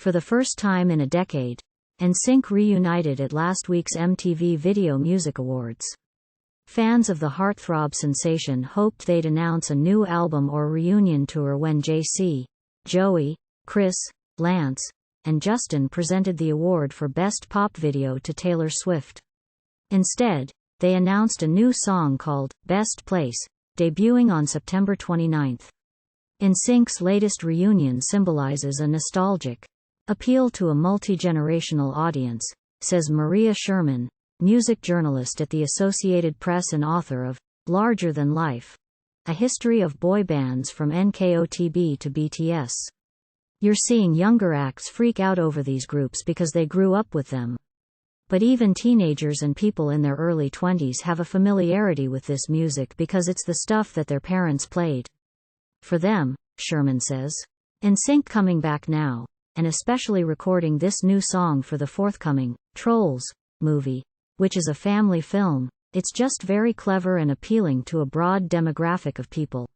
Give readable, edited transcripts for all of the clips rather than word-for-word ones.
For the first time in a decade, NSYNC reunited at last week's MTV Video Music Awards. Fans of the heartthrob sensation hoped they'd announce a new album or reunion tour when JC, Joey, Chris, Lance, and Justin presented the award for Best Pop Video to Taylor Swift. Instead, they announced a new song called Best Place, debuting on September 29. NSYNC's latest reunion symbolizes a nostalgic appeal to a multigenerational audience, says Maria Sherman, music journalist at the Associated Press and author of Larger Than Life: A History of Boy Bands from NKOTB to BTS. You're seeing younger acts freak out over these groups because they grew up with them. But even teenagers and people in their early 20s have a familiarity with this music because it's the stuff that their parents played. For them, Sherman says, NSYNC coming back now, and especially recording this new song for the forthcoming Trolls movie, which is a family film, it's just very clever and appealing to a broad demographic of people.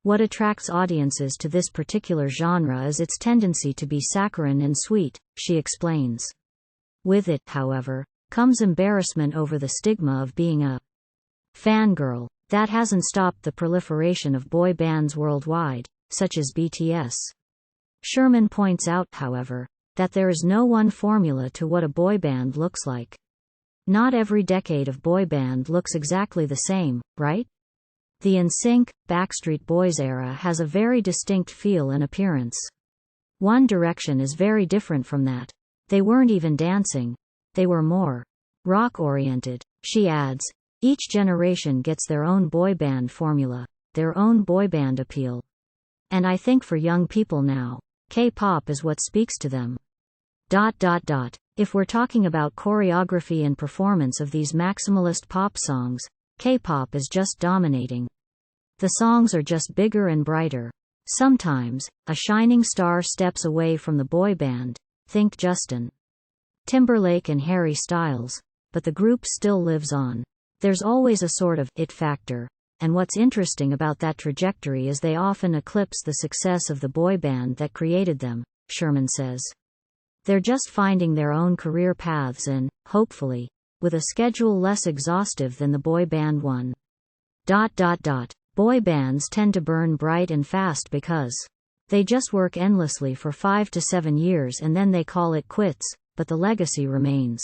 What attracts audiences to this particular genre is its tendency to be saccharine and sweet, she explains. With it, however, comes embarrassment over the stigma of being a fangirl. That hasn't stopped the proliferation of boy bands worldwide, such as BTS. Sherman points out, however, that there is no one formula to what a boy band looks like. Not every decade of boy band looks exactly the same, right? The NSYNC, Backstreet Boys era has a very distinct feel and appearance. One Direction is very different from that. They weren't even dancing. They were more rock-oriented, she adds. Each generation gets their own boy band formula, their own boy band appeal. And I think for young people now, K-pop is what speaks to them. If we're talking about choreography and performance of these maximalist pop songs, K-pop is just dominating. The songs are just bigger and brighter. Sometimes, a shining star steps away from the boy band, think Justin Timberlake and Harry Styles, but the group still lives on. There's always a sort of it factor, and what's interesting about that trajectory is they often eclipse the success of the boy band that created them, Sherman says. They're just finding their own career paths and, hopefully, with a schedule less exhaustive than the boy band one. Boy bands tend to burn bright and fast because they just work endlessly for 5 to 7 years and then they call it quits, but the legacy remains.